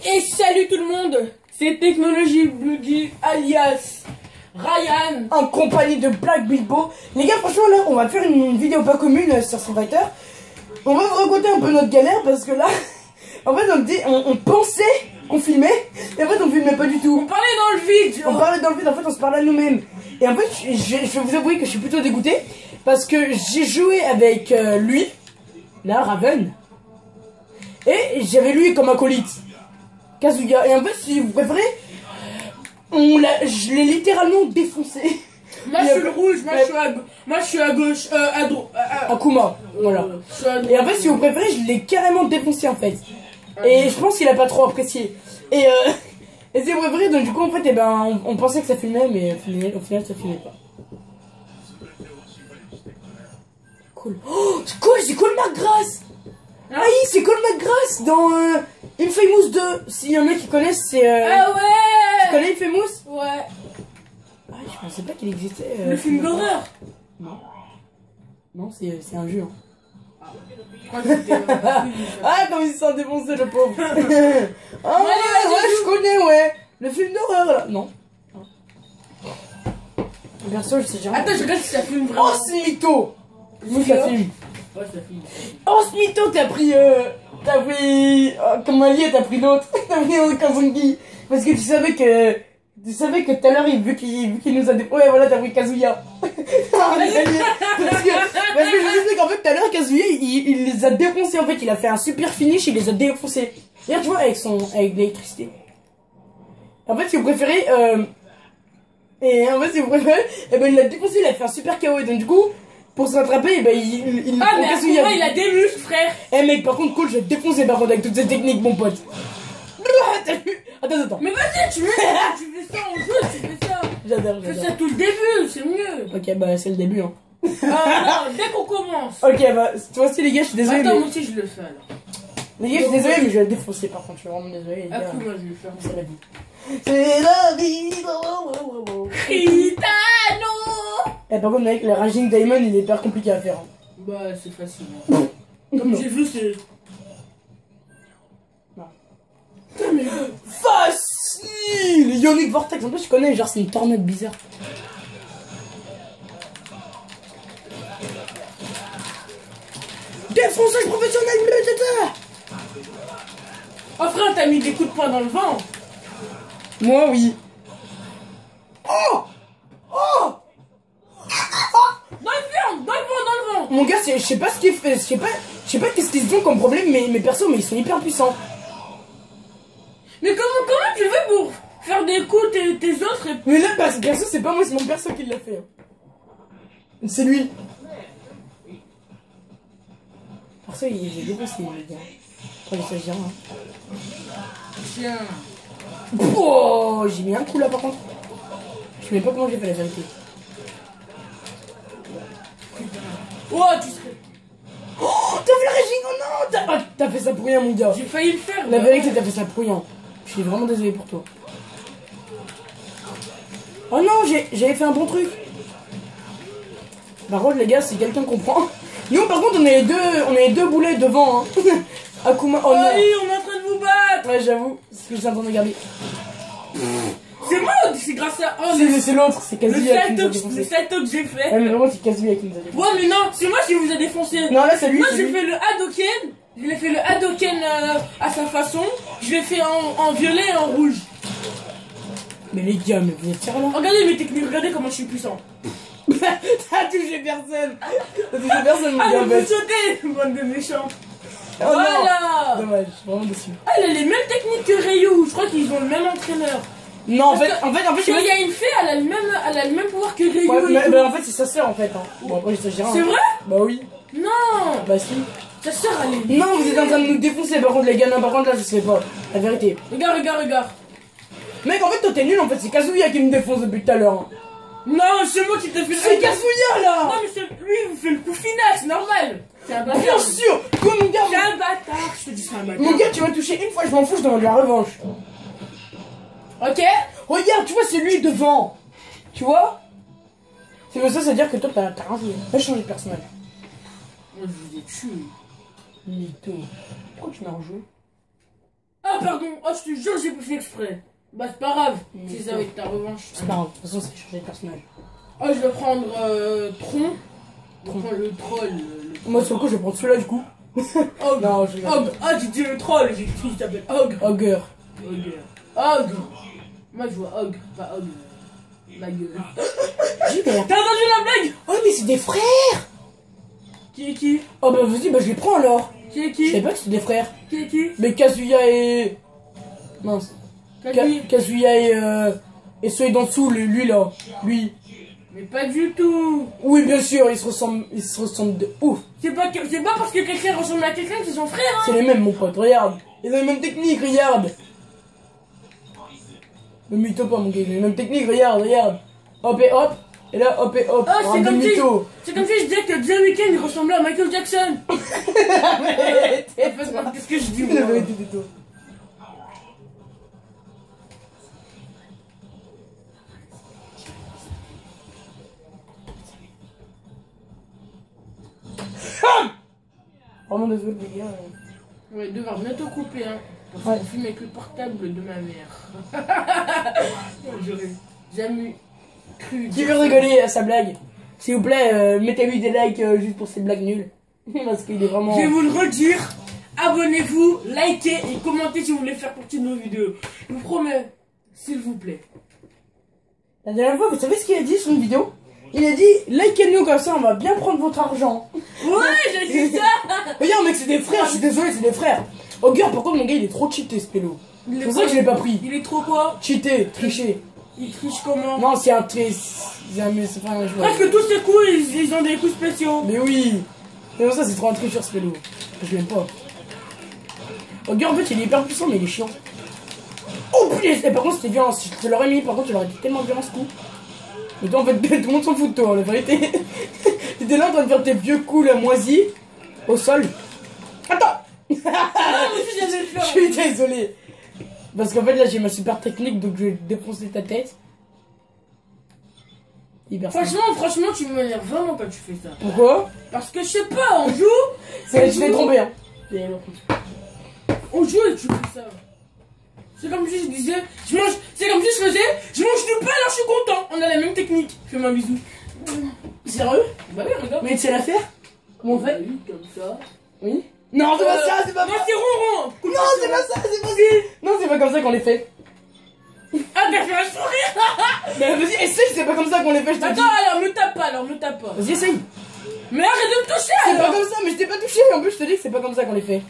Et salut tout le monde, c'est Technologie Bloody alias Ryan en compagnie de Black Bilbo. Les gars, franchement là, on va faire une vidéo pas commune sur Street Fighter. On va vous raconter un peu notre galère parce que là, en fait on pensait qu'on filmait et en fait on filmait pas du tout. On parlait dans le vide. On parlait dans le vide, en fait on se parlait à nous-mêmes. Et en fait je vais vous avouer que je suis plutôt dégoûté parce que j'ai joué avec lui, là, Raven. Et j'avais lui comme acolyte, Kazuya. Et en fait, si vous préférez, je l'ai littéralement défoncé. Moi je suis le rouge, moi je suis à gauche, à droite. Akuma, voilà. Et en fait, si vous préférez, je l'ai carrément défoncé en fait. Et je pense qu'il a pas trop apprécié. Et si vous préférez, donc du coup, en fait, on pensait que ça filmait, mais au final ça filmait pas. Cool. Oh, c'est cool, McGrath. Ah oui, c'est Cole McGrath dans Infamous 2. S'il y en a qui connaissent, c'est... Ah ouais. Tu connais Infamous? Ouais. Ah, je pensais pas qu'il existait. Le film d'horreur. Non. Non, c'est un jeu. Hein. Ah, comme il se sent défoncé, le pauvre. Ah ouais, je connais, ouais. Le film d'horreur, là. Non. Perso, je sais jamais. Attends, je regarde si ça filme vraiment. Oh, c'est mytho. Oui, ça filme. Ouais, ça filme. Oh, ce mytho, t'as pris, comme allié, t'as pris l'autre. T'as pris Kazungi. Parce que tu savais que tout à l'heure, vu qu'il nous a défoncé, ouais, voilà, t'as pris Kazuya. parce que je sais qu'en fait, tout à l'heure, Kazuya, il les a défoncés, en fait, il a fait un super finish, il les a défoncés. Regarde, tu vois, avec l'électricité. En fait, si vous préférez, et ben, il l'a défoncé, il a fait un super KO, et donc, du coup, pour se rattraper, ben, il ah, mais Akuma, il a des muscles, frère. Eh mec, par contre, cool, je vais te défoncer par contre avec toutes ces techniques, mon pote. Attends. Mais vas-y, tu fais ça en jeu, tu fais ça. J'adore. Fais ça tout le début, c'est mieux. Ok, bah c'est le début, hein. Ah non, dès qu'on commence. Ok, bah, toi aussi, les gars, je suis désolé. Attends, mais... moi aussi, je le fais alors. Les gars, je suis désolé, mais je vais le défoncer par contre, je suis vraiment désolé. Les gars. Akuma, je vais le faire. C'est la vie. C'est la vie. Kitano. Eh, par contre, mec, le Raging Diamond, il est hyper compliqué à faire. Hein. Bah, c'est facile. Hein. Comme j'ai vu, c'est. Facile! Ionic Vortex, en plus, je connais, genre, c'est une tornade bizarre. Défonçage professionnel, tata! Oh frère, t'as mis des coups de poing dans le vent. Moi, oui. Oh! Dans le vent. Mon gars, je sais pas ce qu'il fait, je sais pas qu'est-ce qu'ils ont comme problème, mais perso, mais ils sont hyper puissants. Mais comment tu fais pour faire des coups tes autres et... Mais là, perso, c'est pas moi, c'est mon perso qui l'a fait. Hein. C'est lui. Perso, il est défoncé, les gars. Pour les stagiaires, hein. Tiens. Oh, j'ai mis un coup là, par contre. Je sais même pas comment j'ai fait la vérité. Oh, tu serais... Oh, t'as fait la régime. Oh non, t'as fait ça pour rien, mon gars. J'ai failli le faire. La vérité, t'as fait ça pour rien. Je suis vraiment désolé pour toi. Oh non, j'avais fait un bon truc. Par contre, les gars, si quelqu'un comprend. Nous, par contre, on est les deux boulets devant. Hein. Akuma. Oh non. Oui, on est en train de vous battre. Ouais, j'avoue. C'est ce que j'ai en train de regarder. C'est moi, c'est grâce à... Oh, c'est l'autre, c'est Kazuya qui nous a le défoncé. salto que j'ai fait. Ouais, mais vraiment, c'est Kazuya qui nous a défoncé. Ouais, mais non, c'est moi qui vous ai défoncé. Non, là, c'est lui. Moi, j'ai fait le Hadoken. Je l'ai fait le Hadoken à sa façon. Je l'ai fait en violet et en rouge. Mais les gars, mais vous êtes sérieux là? Regardez mes techniques, regardez comment je suis puissant. T'as touché personne. T'as touché personne, mon Ah, gars. mais vous sautez, bande de méchants. Oh, Voilà. non. Dommage, je suis vraiment déçu. Ah, il a les mêmes techniques que Ryu. Je crois qu'ils ont le même entraîneur. Non, en fait, il y a une fée, elle a le même pouvoir que Ryu. Ouais, mais en fait, c'est sa sœur en fait. Hein. Bon, après, je sais rien. C'est vrai? Bah oui. Non. Bah si. Ta sœur, elle est... Non, vous êtes en train de nous défoncer par contre, les gars. Non, par contre, là, je sais pas. La vérité. Regarde. Mec, en fait, toi, t'es nul. En fait, c'est Kazuya qui me défonce depuis tout à l'heure. Hein. Non, c'est moi qui t'ai fait le... C'est Kazuya là. Non, mais lui, il vous fait le coup final, c'est normal. C'est un bâtard. Bien sûr. Quoi, mon gars? C'est un bâtard. Je te dis, c'est un bâtard. Mon gars, tu m'as touché une fois, je m'en fous, je demande la revanche. Ok. Regarde, tu vois, c'est lui devant. Tu vois? C'est comme ça, ça veut dire que toi, t'as rien fait. T'as changé de personnage. Moi, je vous ai tué. Mytho. Pourquoi tu m'as rejoué? Ah, Ah, pardon. Oh, je te jure, j'ai pas fait exprès. Bah, c'est pas grave. Si ça va être ta revanche. C'est pas grave, de toute façon, c'est changer de personnage. Oh, je vais prendre Tron. Je vais prendre le troll. Moi, sur le coup, je vais prendre celui-là, du coup. Ogre. Non, je Ogre. Ah, j'ai dit le troll. J'ai dit, il s'appelle Ogre. Ogre. Ogre. Moi, je vois Ogre, pas Ogre. Ma gueule. Super. T'as entendu la blague? Oh, mais c'est des frères. Qui est qui? Oh, bah, vas-y, bah, je les prends alors. Qui est Je qui? savais pas que c'était des frères. Qui est qui? Mais Kazuya et. Mince. Kazuya et celui d'en dessous, lui là. Lui. Mais pas du tout. Oui, bien sûr, ils se ressemblent de ouf. C'est pas parce que quelqu'un ressemble à quelqu'un que c'est son frère, hein. C'est les mêmes, mon pote, regarde. Ils ont les mêmes techniques, regarde. Ne mytho pas, mon gars, ils ont les mêmes techniques, regarde. Hop et hop. Et là, hop et hop. Oh, c'est comme si mytho. je disais que The Weeknd il ressemblait à Michael Jackson. Qu'est-ce que je dis, moi? La vérité de toi. Vraiment désolé, les gars. Ouais, devoir bientôt couper, hein. Parce Ouais. qu'on fume avec le portable de ma mère. J'aurais jamais cru. Qui veut rigoler à sa blague? S'il vous plaît, mettez-lui des likes juste pour cette blague nulle. Parce qu'il est vraiment. Je vais vous le redire. Abonnez-vous, likez et commentez si vous voulez faire partie de nos vidéos. Je vous promets, s'il vous plaît. La dernière fois, vous savez ce qu'il a dit sur une vidéo? Il a dit, likez-nous comme ça, on va bien prendre votre argent. Ouais, j'ai dit ça. Regarde, mec, c'est des frères, je suis désolé, c'est des frères. Oh, gars, par contre, mon gars, il est trop cheaté ce pélo. Il est C'est pour ça que je l'ai pas pris. Il est trop quoi? Cheaté, triché. Il triche comment? Non, c'est un très. C'est pas un joueur. Presque tous ces coups, ils ont des coups spéciaux. Mais oui. C'est pour ça, c'est trop un tricheur ce pélo. Je l'aime pas. Oh, gars, en fait, il est hyper puissant, mais il est chiant. Oh, putain, par contre, c'était violent. Si je te l'aurais mis, par contre, tu l'aurais été tellement violent ce coup. Mais toi, en fait, tout le monde s'en fout de toi, la vérité. T'étais là en train de faire tes vieux coups, la moisie, au sol. Attends. Je suis désolé. Parce qu'en fait, là, j'ai ma super technique, donc je vais défoncer ta tête. Hyper simple. Franchement, tu m'énerves vraiment quand tu fais ça. Pourquoi? Parce que je sais pas, on joue. Je t'ai trompé, hein. On joue et tu fais ça. C'est comme si je disais, c'est comme si je faisais, je mange du pain alors je suis content. On a la même technique. Fais-moi un bisou. Sérieux? Bah oui, regarde. Mais tu sais la faire? Comment on fait? Oui, comme ça. Oui? Non, c'est pas ça, c'est pas Non, ça. c'est rond. Non, c'est pas ça, c'est pas ça. Non, c'est pas comme ça qu'on les fait. Ah, t'as fait un sourire. Mais vas-y, essaye, c'est pas comme ça qu'on les fait, je te dis. Attends, alors me tape pas. Vas-y, essaye. Mais arrête de me toucher. C'est pas alors. comme ça, mais je t'ai pas touché. En plus, je te dis que c'est pas comme ça qu'on les fait.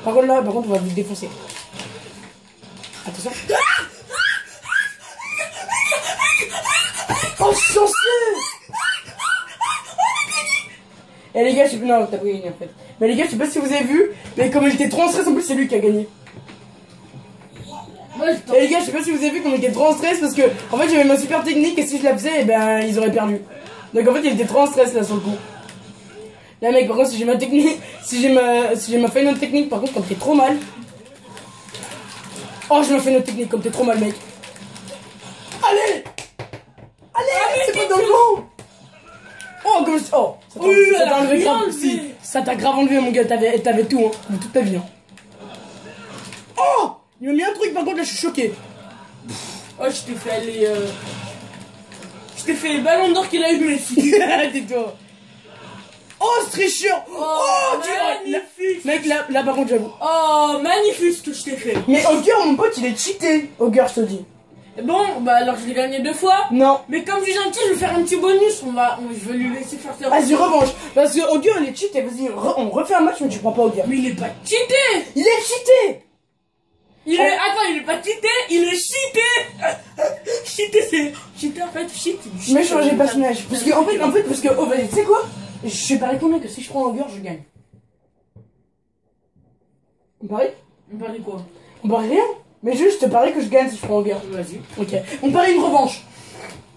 Par contre, là, on va vous défoncer. Attention. Oh, chanceux. Eh les gars, je sais plus. Non, t'as pas gagné en fait. Mais les gars, je sais pas si vous avez vu, mais comme il était trop en stress, en plus, c'est lui qui a gagné. Et les gars, je sais pas si vous avez vu comme il était trop en stress parce que en fait j'avais ma super technique et si je la faisais, eh ben ils auraient perdu. Donc en fait il était trop en stress là sur le coup. Là mec, par contre si j'ai ma technique, si j'ai ma final technique, par contre comme t'es trop mal. Oh je me fais notre technique comme t'es trop mal mec. Allez, c'est pas dans le vent. Oh comme oh ça t'a enlevé grave. Si, ça t'a grave enlevé mon gars, t'avais tout hein, de toute ta vie hein. Oh il m'a mis un truc, par contre là je suis choqué. Oh, je t'ai fait aller. Je t'ai fait les ballons d'or qu'il a eu, Messi. Tais-toi. Oh, ce tricheur. Oh, magnifique. Mec, là par contre, j'avoue. Oh, magnifique ce que je t'ai fait. Mais Ogre, mon pote, il est cheaté. Ogre, je te dis. Bon, bah alors je l'ai gagné 2 fois. Non. Mais comme je suis gentil, je vais faire un petit bonus. Je vais lui laisser faire ses Vas-y, revanche. Parce que Ogre, il est cheaté. Vas-y, on refait un match, mais tu prends pas Ogre. Mais il est pas cheaté. Il est cheaté. Attends, il est pas cheaté, il est cheaté. Cheaté, c'est. Cheaté en fait, cheat. Je vais changer de personnage. Parce que, en fait, parce que, oh, vas-y, tu sais quoi? Je suis pareil combien que si je prends Ogre, je gagne. On parie? On parie quoi? On parie rien. Mais juste, je te parie que je gagne si je prends Ogre. Vas-y. Ok. On parie une revanche.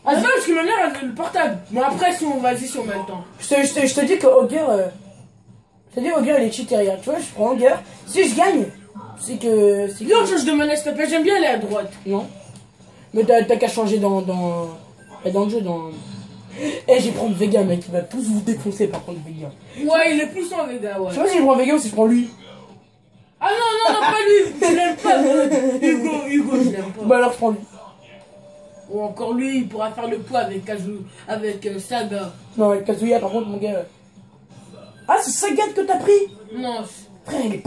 Attends, parce que ma mère a le portable. Bon, après, si on a le temps. Je te dis que Ogre. Je te dis, Ogre, il est cheaté, regarde. Tu vois, je prends Ogre. Si je gagne, c'est que. Non, change de manette, s'il te plaît, j'aime bien aller à droite. Non. Mais t'as qu'à changer dans le jeu, dans. Eh, je vais prendre Vega, mec. Il va tous vous défoncer par contre, Vega. Ouais, il est puissant, les gars, ouais. Je sais pas si je prends Vega ou si je prends lui. Ah non, pas lui, je l'aime pas. Hugo, je l'aime pas. Bah alors je prends lui. Ou encore lui, il pourra faire le poids avec Kazu, avec Saga. Non, avec Kazuya par contre, mon gars. Ah, c'est Sagat que t'as pris? Non, Frère, il est